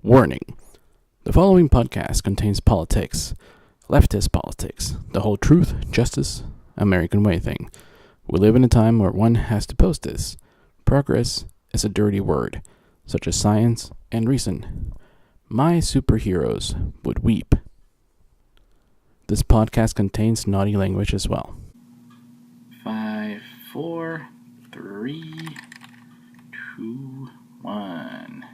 Warning. The following podcast contains politics, leftist politics, the whole truth, justice, American way thing. We live in a time where one has to post this. Progress is a dirty word, such as science and reason. My superheroes would weep. This podcast contains naughty language as well. 5, 4, 3, 2, 1.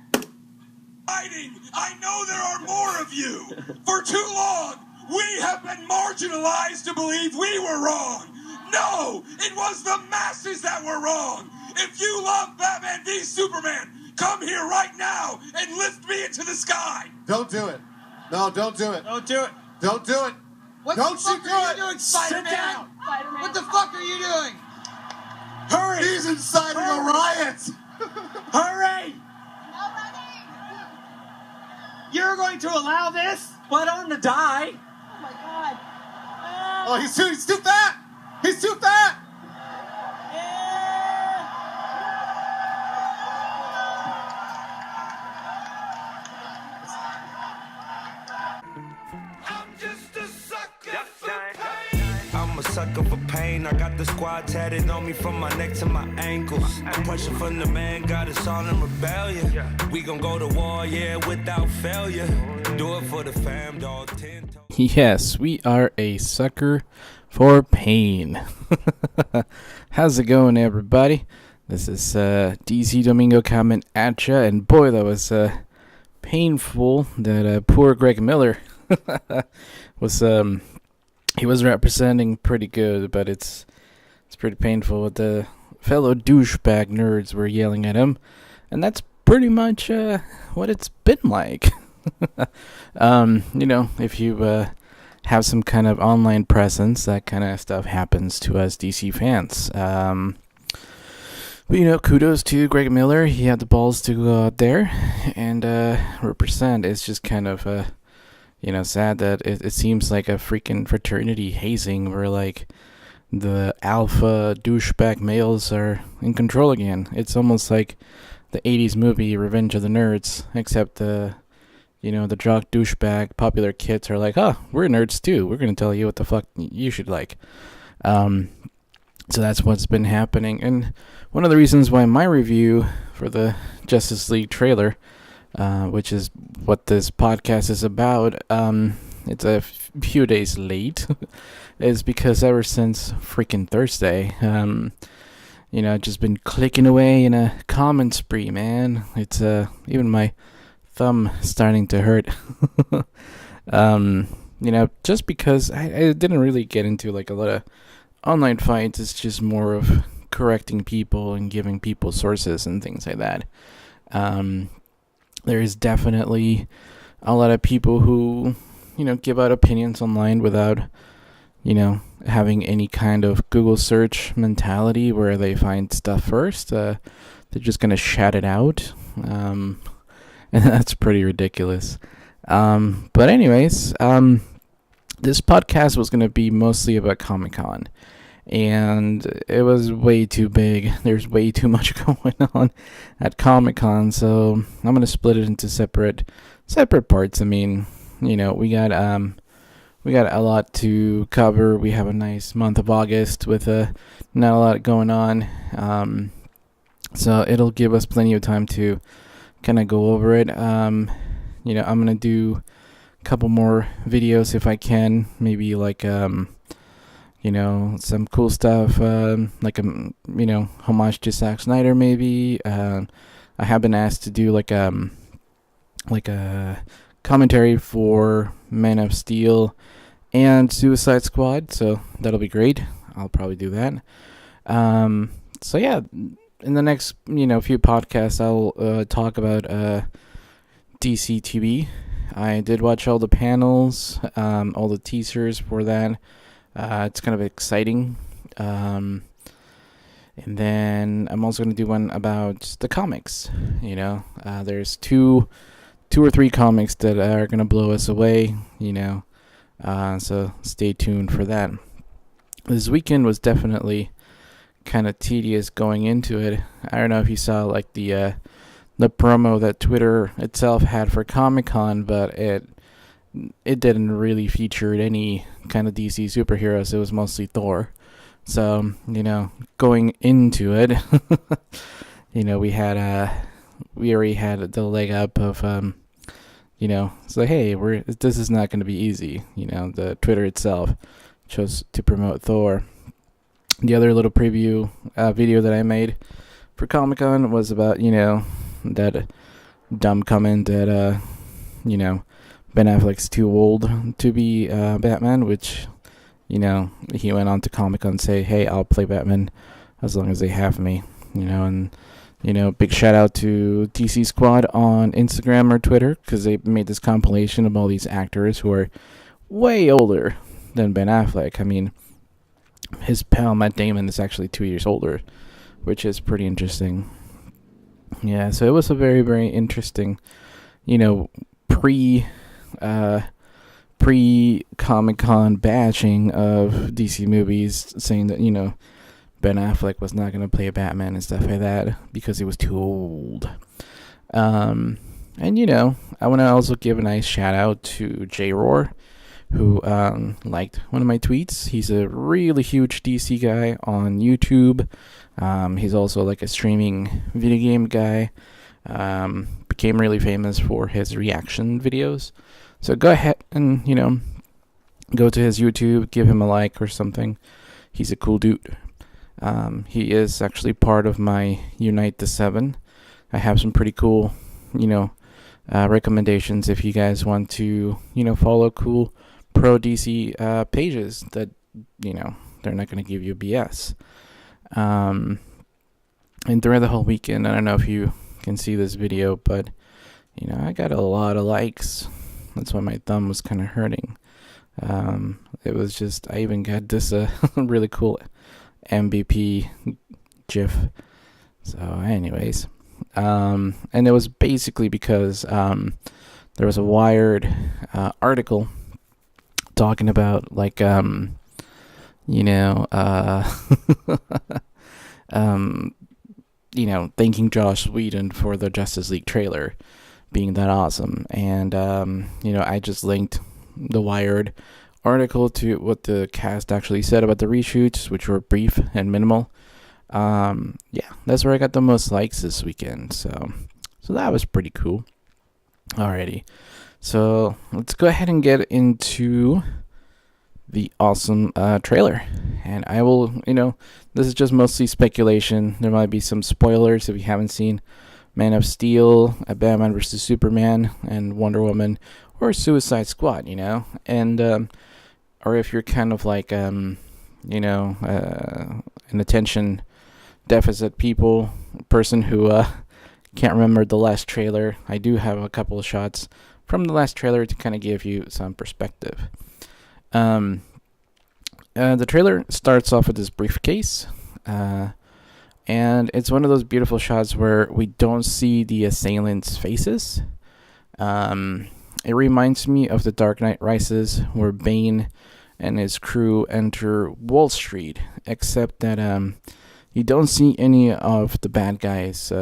I know there are more of you. For too long, we have been marginalized to believe we were wrong. No, it was the masses that were wrong. If you love Batman v Superman, come here right now and lift me into the sky. Don't do it. No, don't do it. Don't do it. Don't do it. What Don't the fuck you are do you it. doing, Spider-Man? Sit down. Spider-Man. What the fuck are you doing? Hurry! He's inciting a riot. Hurry! You're going to allow this? But on to die. Oh my god. Oh, he's too fat. He's too fat. I'm just a sucker for pain. I'm a sucker for pain. I got the squad tatted on me from my neck to my ankles. The pressure from the man got us all in rebellion. We gon' go to war, yeah, without failure. Do it for the fam, dog. 10 toes. Yes, we are a sucker for pain. How's it going, everybody? This is DC Domingo coming at ya, and boy, that was painful. That poor Greg Miller was he was representing pretty good, but it's pretty painful what the fellow douchebag nerds were yelling at him, and that's pretty much what it's been like. If you have some kind of online presence, that kind of stuff happens to us DC fans. But kudos to Greg Miller. He had the balls to go out there and represent. It's just kind of sad that it seems like a freaking fraternity hazing where like the alpha douchebag males are in control again. It's almost like the 80s movie Revenge of the Nerds, except the jock douchebag popular kids are like, we're nerds too. We're going to tell you what the fuck you should like. So that's what's been happening. And one of the reasons why my review for the Justice League trailer, which is what this podcast is about, it's a few days late, is because ever since freaking Thursday, I've just been clicking away in a comment spree, man. It's even my thumb starting to hurt. Just because I didn't really get into like a lot of online fights. It's just more of correcting people and giving people sources and things like that. There is definitely a lot of people who, give out opinions online without, having any kind of Google search mentality where they find stuff first. They're just going to shout it out. And that's pretty ridiculous. But anyways, this podcast was going to be mostly about Comic-Con. And it was way too big. There's way too much going on at Comic-Con, so I'm gonna split it into separate parts. I mean, we got a lot to cover. We have a nice month of August with not a lot going on. So it'll give us plenty of time to kind of go over it. I'm gonna do a couple more videos if I can. Maybe like some cool stuff, like homage to Zack Snyder, maybe. I have been asked to do like a commentary for Man of Steel and Suicide Squad, so that'll be great. I'll probably do that. So yeah, in the next few podcasts, I'll talk about DC TV. I did watch all the panels, all the teasers for that. It's kind of exciting. And then I'm also going to do one about the comics. There's two or three comics that are going to blow us away, so stay tuned for that. This weekend was definitely kind of tedious going into it. I don't know if you saw like the the promo that Twitter itself had for Comic-Con, but it didn't really feature any kind of DC superheroes. It was mostly Thor. So, going into it, we already had the leg up of, it's like, hey, this is not going to be easy. The Twitter itself chose to promote Thor. The other little preview video that I made for Comic-Con was about, that dumb comment that, Ben Affleck's too old to be Batman, which, he went on to Comic-Con and say, hey, I'll play Batman as long as they have me, and, big shout out to DC Squad on Instagram or Twitter, because they made this compilation of all these actors who are way older than Ben Affleck. I mean, his pal Matt Damon is actually 2 years older, which is pretty interesting. Yeah, so it was a very, very interesting, pre-Comic-Con bashing of DC movies, saying that, Ben Affleck was not going to play Batman and stuff like that because he was too old. And, I want to also give a nice shout out to J-Roar, who liked one of my tweets. He's a really huge DC guy on YouTube. He's also like a streaming video game guy. Became really famous for his reaction videos. So go ahead and, go to his YouTube, give him a like or something. He's a cool dude. He is actually part of my Unite the 7. I have some pretty cool, recommendations if you guys want to, follow cool pro DC pages that, they're not going to give you BS. And throughout the whole weekend, I don't know if you can see this video, but, I got a lot of likes. That's why my thumb was kind of hurting. It was just, I even got this really cool MVP GIF. So anyways, and it was basically because there was a Wired article talking about like thanking Joss Whedon for the Justice League trailer being that awesome. And I just linked the Wired article to what the cast actually said about the reshoots, which were brief and minimal. That's where I got the most likes this weekend. So that was pretty cool. Alrighty. So let's go ahead and get into the awesome trailer. And I will, this is just mostly speculation. There might be some spoilers if you haven't seen Man of Steel, Batman vs. Superman, and Wonder Woman, or Suicide Squad, and or if you're kind of like an attention deficit person who can't remember the last trailer. I do have a couple of shots from the last trailer to kind of give you some perspective. The trailer starts off with this briefcase, and it's one of those beautiful shots where we don't see the assailants' faces. It reminds me of The Dark Knight Rises, where Bane and his crew enter Wall Street, except that you don't see any of the bad guys'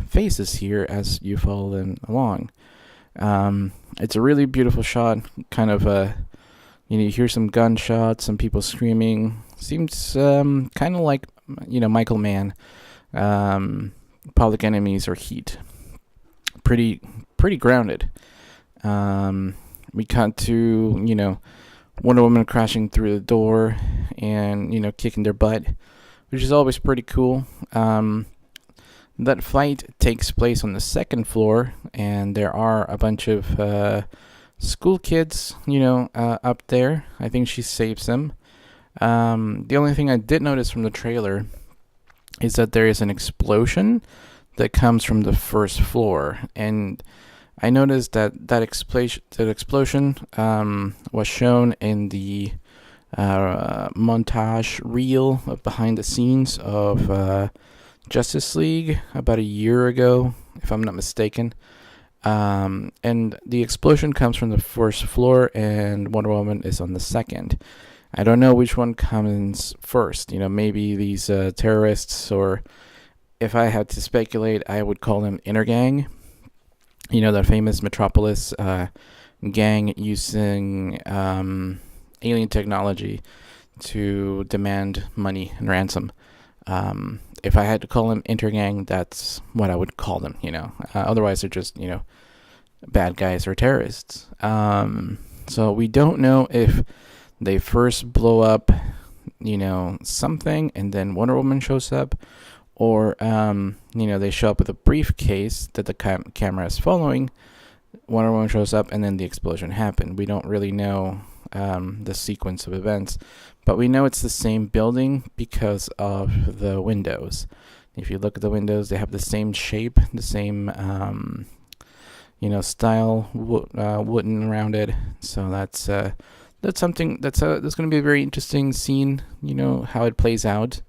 faces here as you follow them along. It's a really beautiful shot, kind of you hear some gunshots, some people screaming. Seems kind of like, Michael Mann, Public Enemies or Heat. Pretty grounded. We cut to, Wonder Woman crashing through the door and, kicking their butt, which is always pretty cool. That fight takes place on the second floor, and there are a bunch of school kids, up there. I think she saves them. The only thing I did notice from the trailer is that there is an explosion that comes from the first floor, and I noticed that explosion was shown in the montage reel of behind the scenes of Justice League about a year ago, if I'm not mistaken. And the explosion comes from the first floor, and Wonder Woman is on the second. I don't know which one comes first. Maybe these terrorists or if I had to speculate, I would call them Intergang. You know, that famous Metropolis gang using alien technology to demand money and ransom. If I had to call them Intergang, that's what I would call them, Otherwise, they're just, bad guys or terrorists. So we don't know if they first blow up, something, and then Wonder Woman shows up, or, they show up with a briefcase that the camera is following. Wonder Woman shows up, and then the explosion happened. We don't really know the sequence of events, but we know it's the same building because of the windows. If you look at the windows, they have the same shape, the same, style, wooden rounded. So that's something that's going to be a very interesting scene. How it plays out,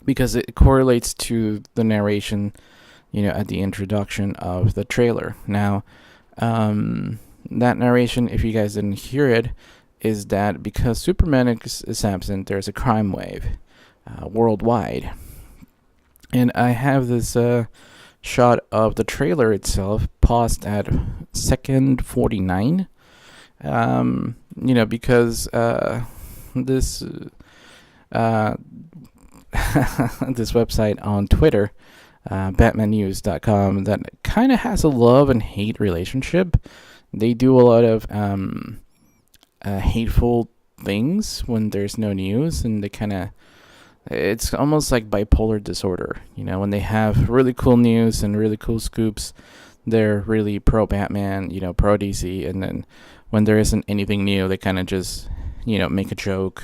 because it correlates to the narration, at the introduction of the trailer. Now, that narration, if you guys didn't hear it, is that because Superman is absent, there's a crime wave worldwide. And I have this shot of the trailer itself paused at second 49. Because this this website on Twitter, batmannews.com, that kind of has a love and hate relationship. They do a lot of hateful things when there's no news, and it's almost like bipolar disorder. When they have really cool news and really cool scoops, they're really pro Batman, pro DC, and then when there isn't anything new, they kind of just, make a joke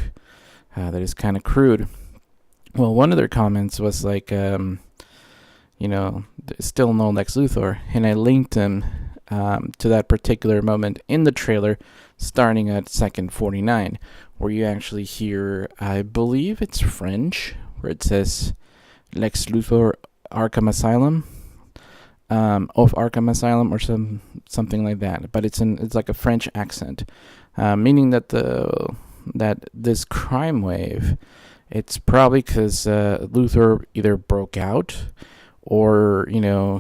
that is kind of crude. Well, one of their comments was like, still no Lex Luthor, and I linked him to that particular moment in the trailer, starting at second 49, where you actually hear, I believe it's French, where it says Lex Luthor Arkham Asylum, of Arkham Asylum, or something like that. But it's like a French accent, meaning that this crime wave, it's probably because Luthor either broke out, or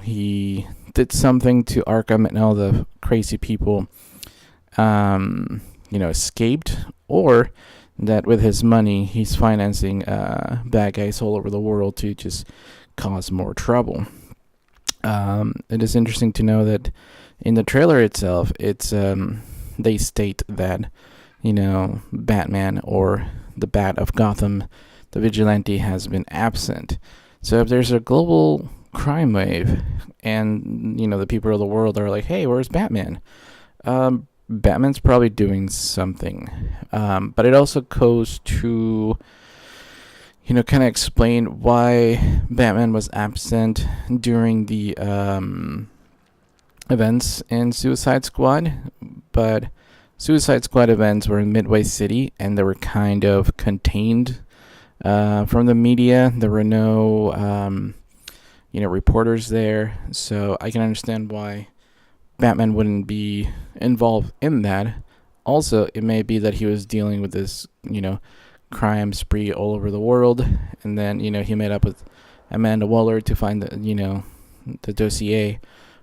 he did something to Arkham and all the crazy people escaped, or that with his money he's financing bad guys all over the world to just cause more trouble. It is interesting to know that in the trailer itself, it's they state that Batman, or the Bat of Gotham, the vigilante, has been absent. So if there's a global crime wave, and the people of the world are like, hey, where's Batman? Batman's probably doing something, but it also goes to kind of explain why Batman was absent during the events in Suicide Squad. But Suicide Squad events were in Midway City, and they were kind of contained from the media. There were no reporters there, so I can understand why Batman wouldn't be involved in that. Also, it may be that he was dealing with this, crime spree all over the world, and then, he met up with Amanda Waller to find the dossier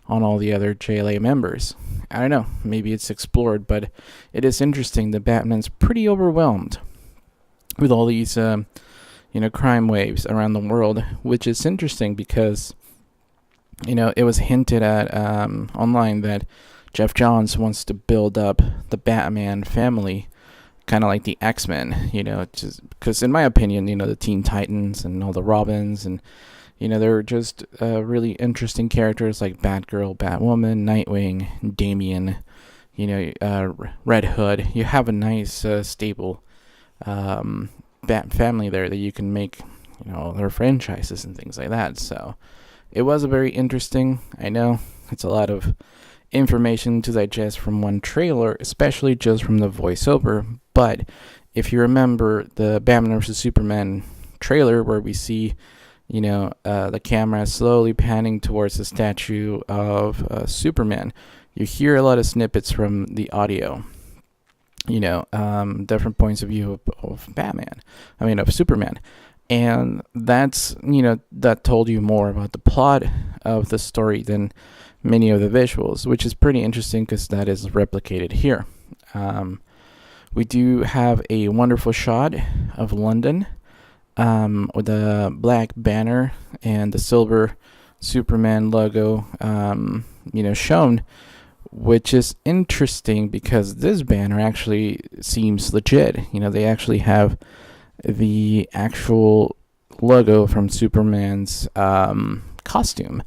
on all the other JLA members. I don't know, maybe it's explored, but it is interesting that Batman's pretty overwhelmed with all these, crime waves around the world, which is interesting because it was hinted at online that Jeff Johns wants to build up the Batman family, kind of like the X-Men, just because, in my opinion, the Teen Titans and all the Robins, and they're just really interesting characters like Batgirl, Batwoman, Nightwing, Damian, Red Hood. You have a nice stable Bat family there that you can make their franchises and things like that. So it was a very interesting, I know it's a lot of information to digest from one trailer, especially just from the voiceover, but if you remember the Batman vs. Superman trailer, where we see the camera slowly panning towards the statue of Superman, you hear a lot of snippets from the audio, different points of view of Batman, of Superman. And that told you more about the plot of the story than many of the visuals, which is pretty interesting because that is replicated here. We do have a wonderful shot of London, with the black banner and the silver Superman logo, shown, which is interesting because this banner actually seems legit. They actually have the actual logo from Superman's costume.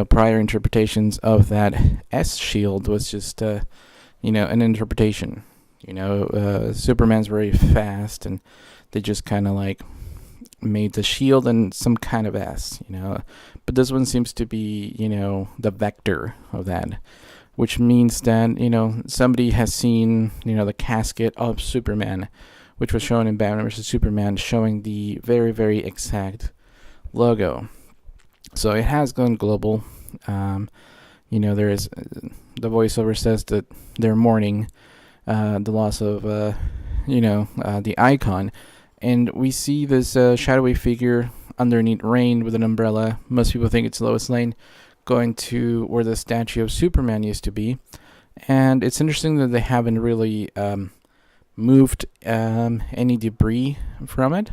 Prior interpretations of that S shield was just, an interpretation. Superman's very fast, and they just kind of like made the shield and some kind of S, But this one seems to be, the vector of that, which means that, somebody has seen, the casket of Superman, which was shown in Batman vs. Superman, showing the very, very exact logo. So it has gone global. There is the voiceover says that they're mourning the loss of, the icon. And we see this shadowy figure underneath rain with an umbrella. Most people think it's Lois Lane going to where the statue of Superman used to be. And it's interesting that they haven't really moved any debris from it.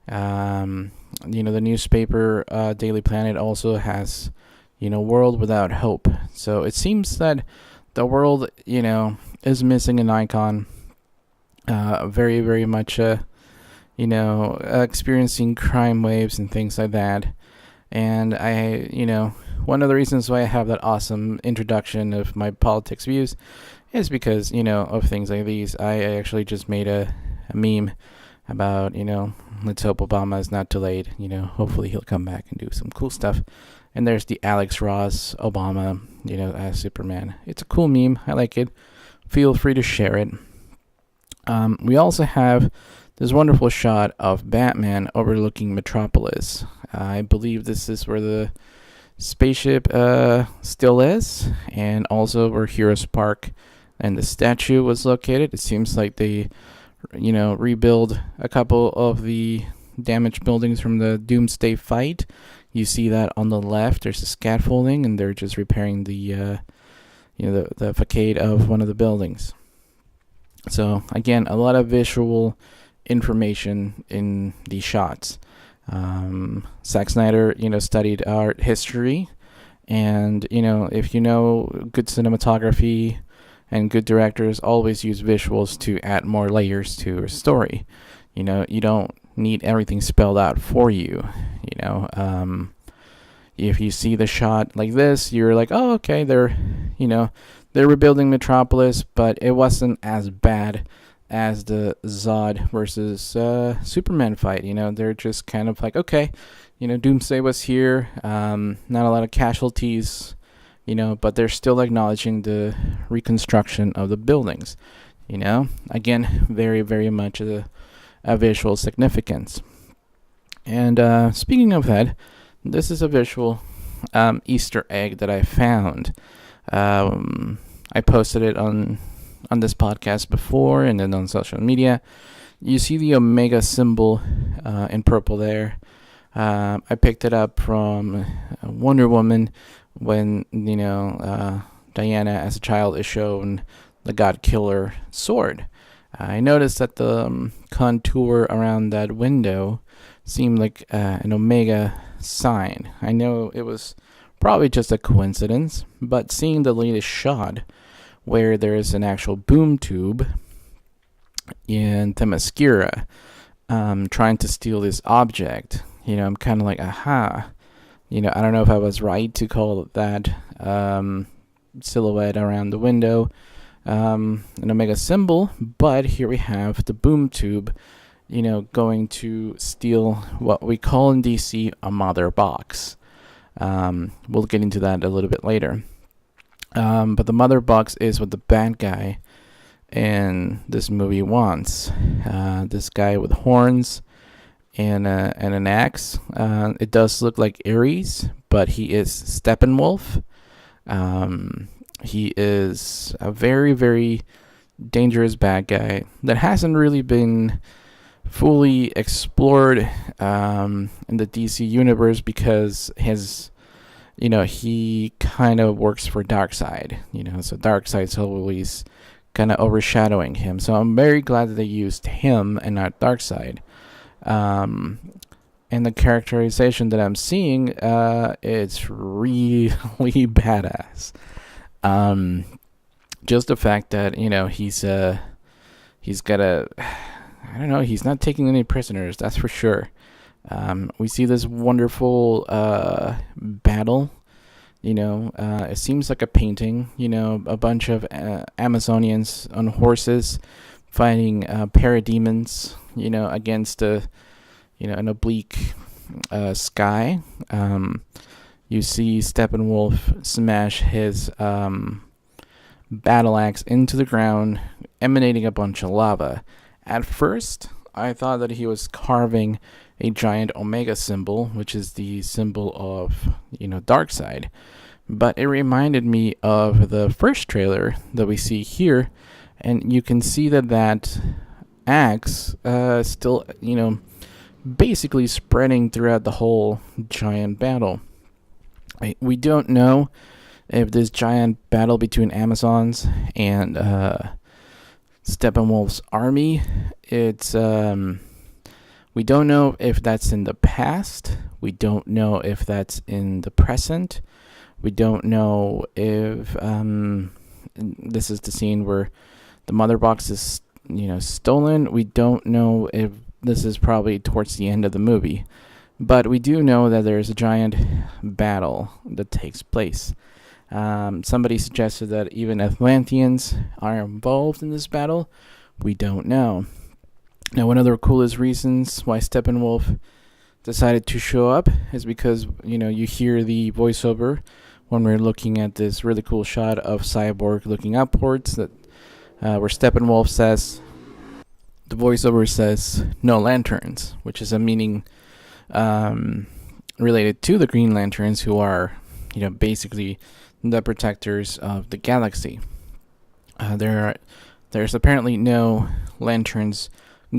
The newspaper Daily Planet also has, World Without Hope. So it seems that the world, is missing an icon. Very, very much, experiencing crime waves and things like that. And one of the reasons why I have that awesome introduction of my politics views is because, of things like these. I actually just made a meme about, let's hope Obama is not delayed. Hopefully he'll come back and do some cool stuff. And there's the Alex Ross Obama, as Superman. It's a cool meme. I like it. Feel free to share it. We also have this wonderful shot of Batman overlooking Metropolis. I believe this is where the spaceship still is, and also where Heroes Park and the statue was located. It seems like they, rebuild a couple of the damaged buildings from the Doomsday fight. You see that on the left. There's a scaffolding, and they're just repairing the facade of one of the buildings. So again, a lot of visual information in these shots. Zack Snyder, studied art history, and if good cinematography and good directors always use visuals to add more layers to a story. You don't need everything spelled out for you. If you see the shot like this, you're like, oh, okay, they're rebuilding Metropolis, but it wasn't as bad as the Zod versus Superman fight. They're just kind of like, okay, Doomsday was here, not a lot of casualties, but they're still acknowledging the reconstruction of the buildings. Again, very, very much a visual significance. And speaking of that, this is a visual Easter egg that I found. I posted it on this podcast before, and then on social media. You see the Omega symbol in purple there. I picked it up from Wonder Woman when Diana as a child is shown the God Killer sword. I noticed that the contour around that window seemed like an Omega sign. I know it was probably just a coincidence, but seeing the latest shot where there is an actual boom tube in Themyscira trying to steal this object, I'm kind of like, aha. I don't know if I was right to call that silhouette around the window an Omega symbol, but here we have the boom tube, going to steal what we call in DC a mother box. We'll get into that a little bit later. But the mother box is what the bad guy in this movie wants. This guy with horns and an axe. It does look like Ares, but he is Steppenwolf. He is a very, very dangerous bad guy that hasn't really been fully explored in the DC universe because he kind of works for Darkseid, so Darkseid's always kind of overshadowing him. So I'm very glad that they used him and not Darkseid. And the characterization that I'm seeing, it's really badass. Just the fact that he's got I don't know, he's not taking any prisoners, that's for sure. We see this wonderful battle. It seems like a painting. A bunch of Amazonians on horses fighting parademons. Against an oblique sky. You see Steppenwolf smash his battle axe into the ground, emanating a bunch of lava. At first, I thought that he was carving a giant Omega symbol, which is the symbol of, Darkseid. But it reminded me of the first trailer that we see here, and you can see that axe still, basically spreading throughout the whole giant battle. We don't know if this giant battle between Amazons and Steppenwolf's army, it's we don't know if that's in the past. We don't know if that's in the present. We don't know if this is the scene where the mother box is stolen. We don't know if this is probably towards the end of the movie. But we do know that there's a giant battle that takes place. Somebody suggested that even Atlanteans are involved in this battle. We don't know. Now, one of the coolest reasons why Steppenwolf decided to show up is because, you hear the voiceover when we're looking at this really cool shot of Cyborg looking upwards, that where Steppenwolf says, the voiceover says, "No lanterns," which is a meaning related to the Green Lanterns, who are, basically the protectors of the galaxy. There's apparently no lanterns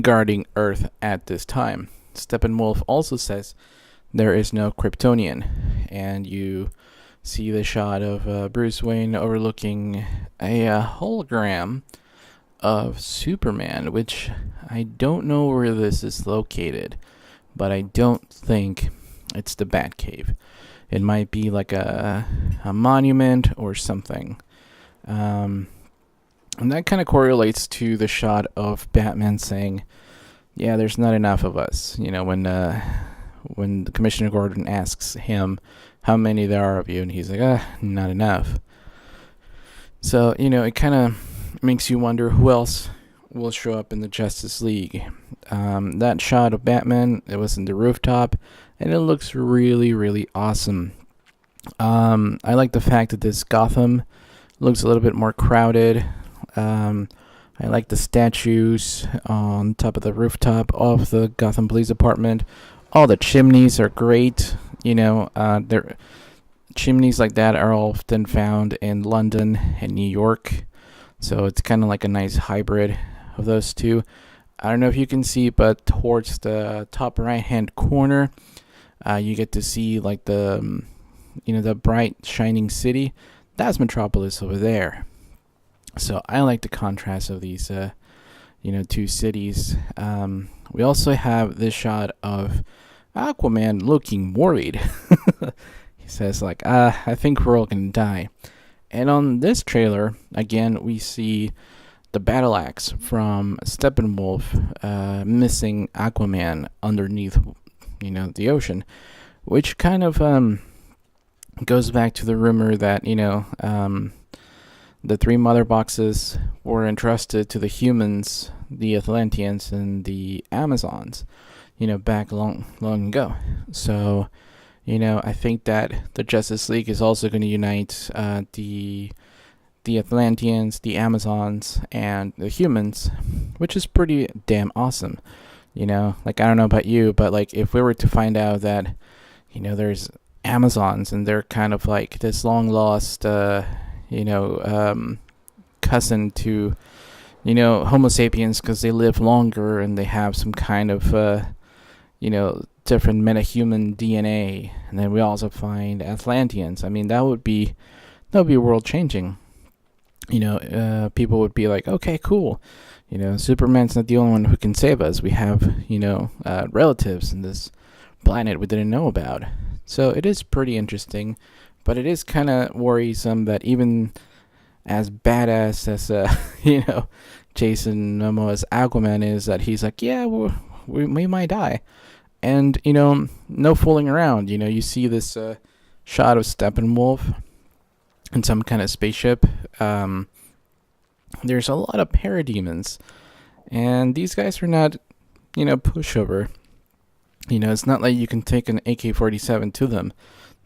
guarding Earth at this time. Steppenwolf also says there is no Kryptonian, and you see the shot of Bruce Wayne overlooking a hologram of Superman, which I don't know where this is located, but I don't think it's the Batcave. It might be like a monument or something. And that kind of correlates to the shot of Batman saying, "Yeah, there's not enough of us." When the Commissioner Gordon asks him how many there are of you, and he's like, not enough. So, it kind of makes you wonder who else will show up in the Justice League. That shot of Batman, it was in the rooftop, and it looks really, really awesome. I like the fact that this Gotham looks a little bit more crowded. I like the statues on top of the rooftop of the Gotham Police Department. All the chimneys are great. Chimneys like that are often found in London and New York. So it's kind of like a nice hybrid of those two. I don't know if you can see, but towards the top right-hand corner, you get to see like the bright shining city. That's Metropolis over there. So I like the contrast of these, two cities. We also have this shot of Aquaman looking worried. He says, I think we're all gonna die. And on this trailer, again, we see the battle axe from Steppenwolf missing Aquaman underneath, the ocean, which kind of goes back to the rumor that, the three mother boxes were entrusted to the humans, the Atlanteans, and the Amazons, back long ago. So, I think that the Justice League is also going to unite the Atlanteans, the Amazons, and the humans, which is pretty damn awesome. I don't know about you, but if we were to find out that, there's Amazons and they're kind of like this long lost, cousin to, Homo sapiens because they live longer and they have some kind of, different metahuman DNA. And then we also find Atlanteans. I mean, that would be world changing. People would be like, okay, cool. Superman's not the only one who can save us. We have, relatives in this planet we didn't know about. So it is pretty interesting, but it is kind of worrisome that even as badass as, Jason Momoa's Aquaman is, that he's like, yeah, we might die. And, no fooling around. You see this shot of Steppenwolf in some kind of spaceship. There's a lot of parademons, and these guys are not, pushover. It's not like you can take an AK-47 to them.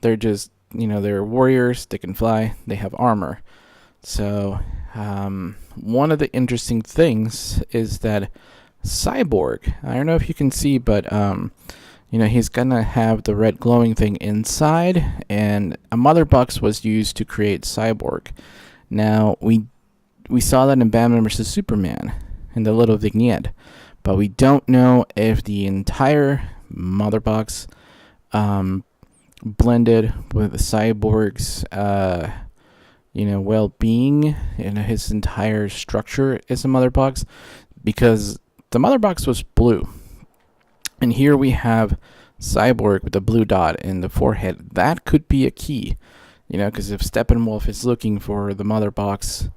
They're just, they're warriors. They can fly. They have armor. So, one of the interesting things is that Cyborg, I don't know if you can see, but, he's gonna have the red glowing thing inside, and a mother box was used to create Cyborg. Now, we saw that in Batman vs. Superman, in the little vignette, but we don't know if the entire mother box blended with the Cyborg's, well-being, and his entire structure is a mother box, because the mother box was blue. And here we have Cyborg with the blue dot in the forehead. That could be a key, because if Steppenwolf is looking for the mother box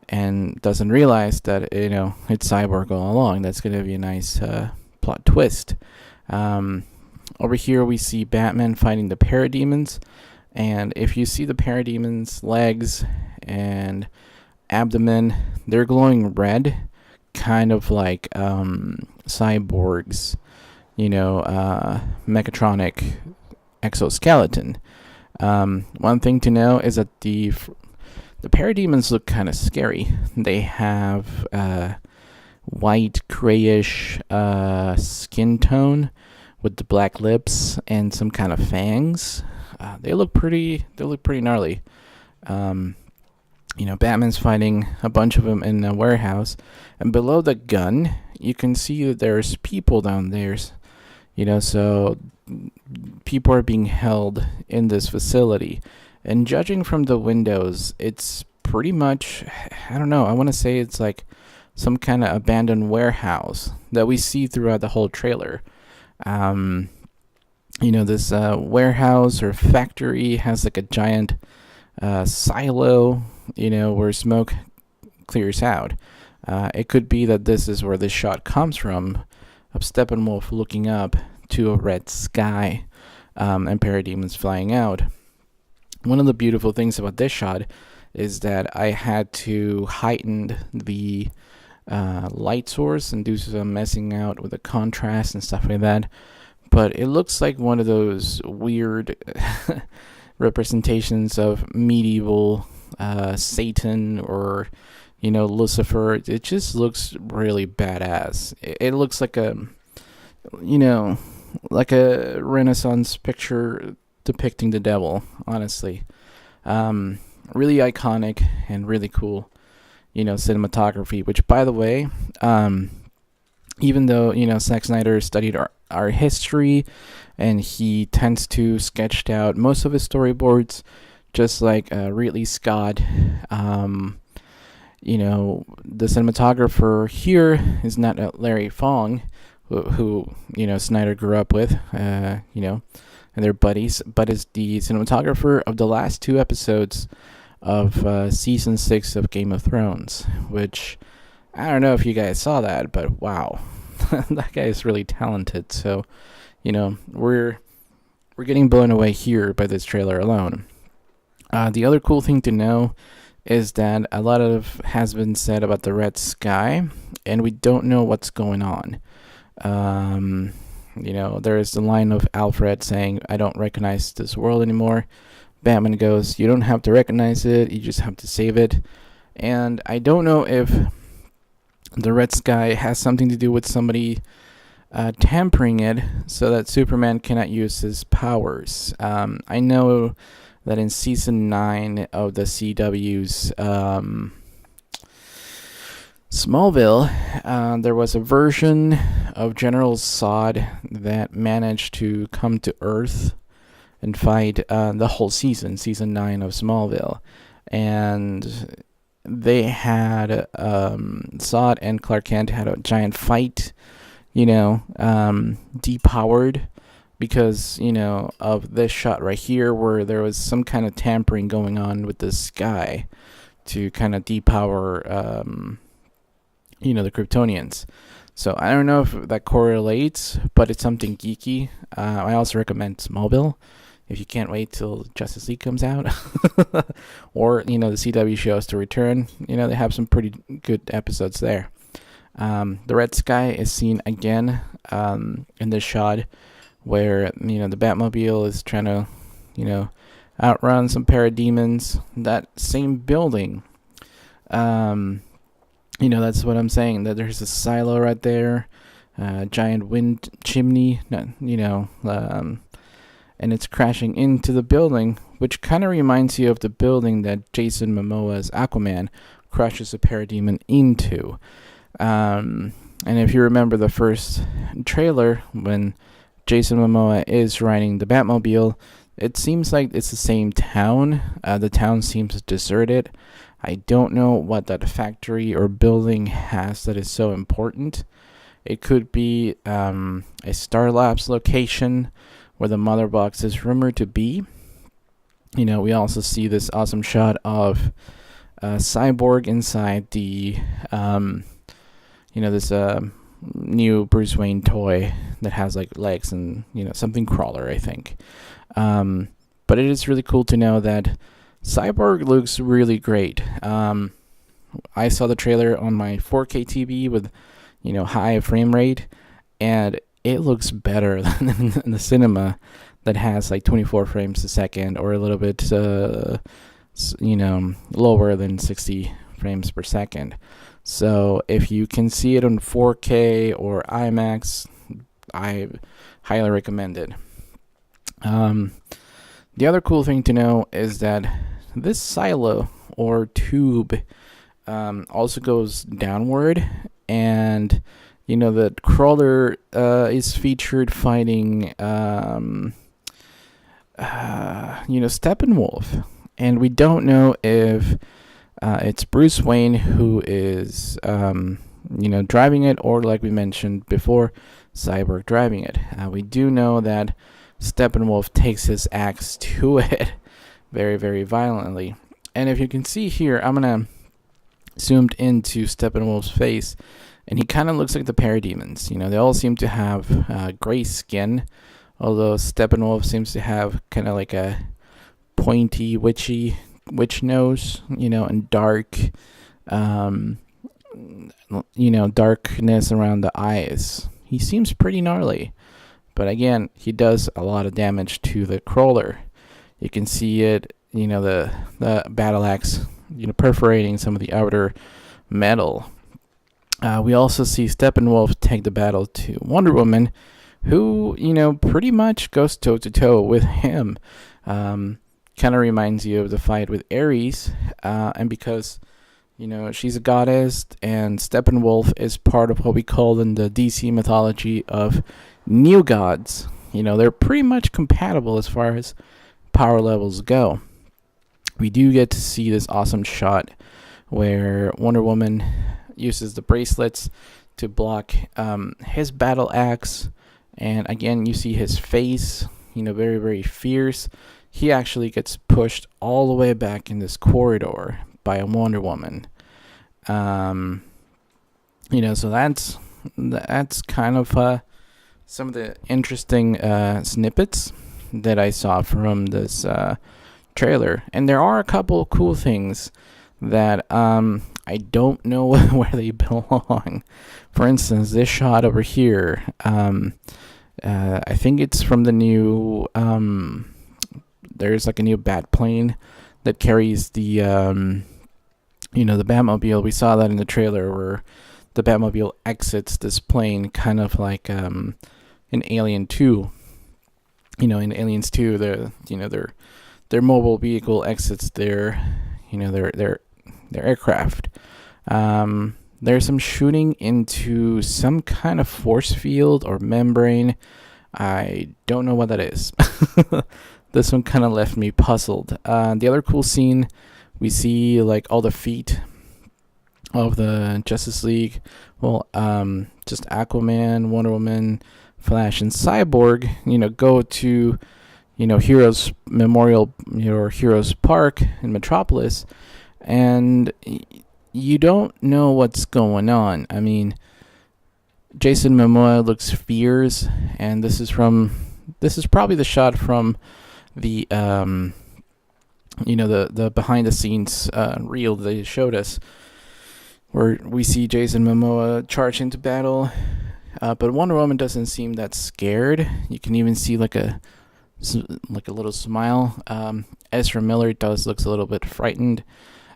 and doesn't realize that, it's Cyborg all along, that's going to be a nice plot twist. Over here we see Batman fighting the parademons. And if you see the parademons' legs and abdomen, they're glowing red, kind of like Cyborg's, mechatronic exoskeleton. One thing to know is that the parademons look kind of scary. They have white, grayish skin tone with the black lips and some kind of fangs. They look pretty gnarly. Batman's fighting a bunch of them in a warehouse, and below the gun, you can see that there's people down there. So people are being held in this facility, and judging from the windows, it's pretty much, I don't know, I want to say it's like some kind of abandoned warehouse that we see throughout the whole trailer. This warehouse or factory has like a giant silo, where smoke clears out. It could be that this is where this shot comes from, of Steppenwolf looking up to a red sky, and parademons flying out. One of the beautiful things about this shot is that I had to heighten the light source and do some messing out with the contrast and stuff like that. But it looks like one of those weird representations of medieval Satan or, Lucifer. It just looks really badass. It looks like a Renaissance picture depicting the devil, honestly. Really iconic and really cool, cinematography, which, by the way, even though, Zack Snyder studied our history, and he tends to sketch out most of his storyboards, just like Ridley Scott. The cinematographer here is not Larry Fong, who Snyder grew up with, and they're buddies, but is the cinematographer of the last 2 episodes of season 6 of Game of Thrones, which I don't know if you guys saw that, but wow, that guy is really talented. So, we're getting blown away here by this trailer alone. The other cool thing to know is that a lot has been said about the red sky, and we don't know what's going on. There is the line of Alfred saying, "I don't recognize this world anymore." Batman goes, "You don't have to recognize it, you just have to save it." And I don't know if the red sky has something to do with somebody tampering it so that Superman cannot use his powers. I know that in season 9 of the CW's Smallville, there was a version of General Zod that managed to come to Earth and fight the whole season 9 of Smallville. And they had Zod and Clark Kent had a giant fight, depowered because, of this shot right here where there was some kind of tampering going on with the sky to kind of depower, the Kryptonians. So I don't know if that correlates, but it's something geeky. I also recommend Smallville if you can't wait till Justice League comes out, or the CW shows to return. They have some pretty good episodes there. The red sky is seen again in this shot where the Batmobile is trying to outrun some parademons. That same building, that's what I'm saying, that there's a silo right there, giant wind chimney, and it's crashing into the building, which kind of reminds you of the building that Jason Momoa's Aquaman crashes a parademon into. And if you remember the first trailer, when Jason Momoa is riding the Batmobile, it seems like it's the same town. The town seems deserted. I don't know what that factory or building has that is so important. It could be a Star Labs location where the mother box is rumored to be. We also see this awesome shot of Cyborg inside the, this new Bruce Wayne toy that has like legs and, something crawler, I think. But it is really cool to know that Cyborg looks really great. I saw the trailer on my 4K TV with, high frame rate, and it looks better than in the cinema that has like 24 frames a second or a little bit, lower than 60 frames per second. So if you can see it on 4K or IMAX, I highly recommend it. The other cool thing to know is that this silo or tube also goes downward, and the crawler is featured fighting Steppenwolf, and we don't know if it's Bruce Wayne who is driving it, or like we mentioned before, Cyborg driving it. We do know that Steppenwolf takes his axe to it very, very violently. And if you can see here, I'm gonna zoomed into Steppenwolf's face, and he kind of looks like the parademons. They all seem to have gray skin, although Steppenwolf seems to have kind of like a pointy, witch nose, and dark, darkness around the eyes. He seems pretty gnarly, but again, he does a lot of damage to the crawler. You can see it, the battle axe, perforating some of the outer metal. We also see Steppenwolf take the battle to Wonder Woman, who, pretty much goes toe-to-toe with him. Kind of reminds you of the fight with Ares, and because, she's a goddess, and Steppenwolf is part of what we call in the DC mythology of new gods. They're pretty much compatible as far as power levels go. We do get to see this awesome shot where Wonder Woman uses the bracelets to block his battle axe, and again you see his face, very, very fierce. He actually gets pushed all the way back in this corridor by a Wonder Woman. So that's kind of some of the interesting snippets that I saw from this trailer. And there are a couple of cool things that I don't know where they belong. For instance, this shot over here, I think it's from the new, there's like a new bat plane that carries the, the Batmobile. We saw that in the trailer where the Batmobile exits this plane, kind of like in Alien 2. In Aliens 2, their mobile vehicle exits their aircraft. there's some shooting into some kind of force field or membrane. I don't know what that is. This one kind of left me puzzled. The other cool scene, we see like all the feet of the Justice League. Well, just Aquaman, Wonder Woman, Flash, and Cyborg, go to, Heroes Memorial or Heroes Park in Metropolis, and you don't know what's going on. I mean, Jason Momoa looks fierce, and this is probably the shot from the the behind the scenes reel they showed us, where we see Jason Momoa charge into battle, but Wonder Woman doesn't seem that scared. You can even see like a little smile. Ezra Miller looks a little bit frightened,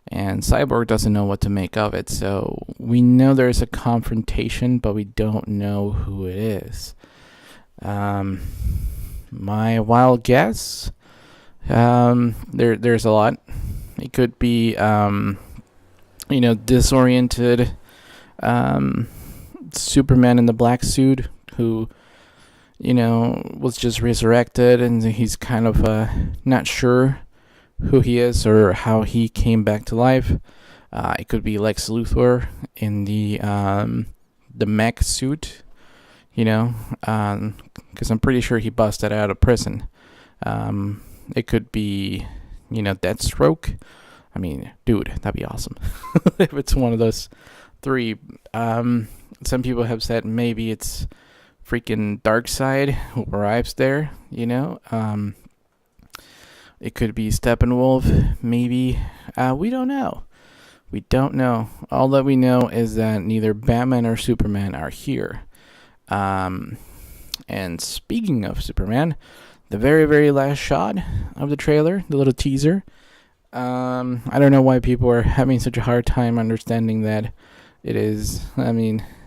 and Cyborg doesn't know what to make of it. So we know there's a confrontation, but we don't know who it is. My wild guess, there's a lot. It could be, disoriented Superman in the black suit who, was just resurrected, and he's kind of not sure who he is or how he came back to life. It could be Lex Luthor in the mech suit, because I'm pretty sure he busted out of prison. It could be, Deathstroke. I mean, dude, that'd be awesome if it's one of those three. Some people have said maybe it's freaking Darkseid who arrives there. It could be Steppenwolf, maybe. We don't know. We don't know. All that we know is that neither Batman or Superman are here. And speaking of Superman, the very, very last shot of the trailer, the little teaser, I don't know why people are having such a hard time understanding that it is,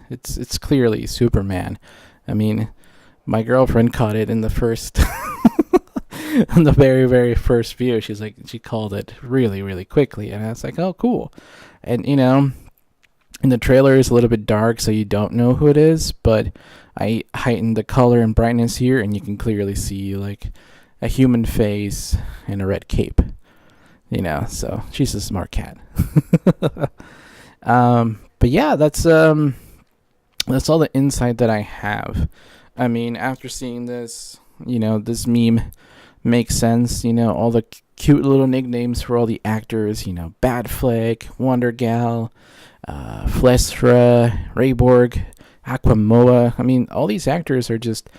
it's clearly Superman. My girlfriend caught it in the first, on the very, very first view. She called it really, really quickly, and I was like, oh, cool. And, in the trailer it's a little bit dark, so you don't know who it is, but I heightened the color and brightness here, and you can clearly see, like, a human face and a red cape. So she's a smart cat. But yeah, that's all the insight that I have. After seeing this, this meme makes sense. All the cute little nicknames for all the actors, Batfleck, Wonder Gal, Flestra, Rayborg, Aquamoa. All these actors are just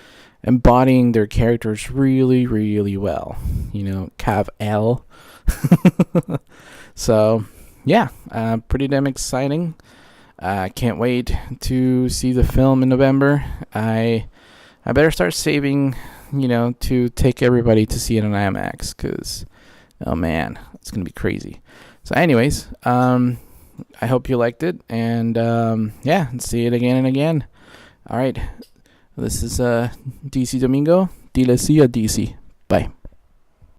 embodying their characters really, really well. Cav-L. So, yeah, pretty damn exciting. Can't wait to see the film in November. I better start saving, to take everybody to see it on IMAX, because, oh man, it's going to be crazy. So anyways, I hope you liked it, and yeah, see it again and again. All right, this is DC Domingo. Dile sí a DC. Bye.